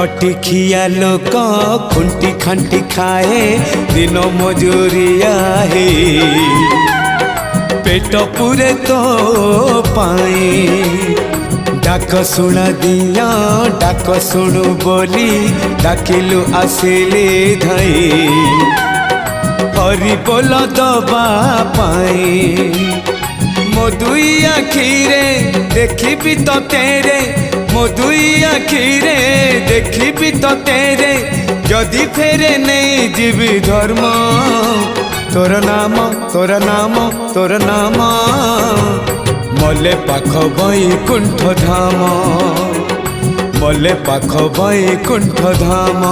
खटिखिया लोक खुंटी खांटी खाए दिन मजूरिया है पेट पूरे तो पाए डाक शुणा दिया डाक शुणु बोली डाकिलु आसिले धई हरि बोल दबा पाए मो दुई आखिरे देखी तो तेरे मो दुई आखिरे देखी तो तेरे जदि फेरे नहीं जीवी धर्म तोर नाम तोर नाम तोर नाम मले पाख बैकुंठ धाम मले पाख बैकुंठ धाम।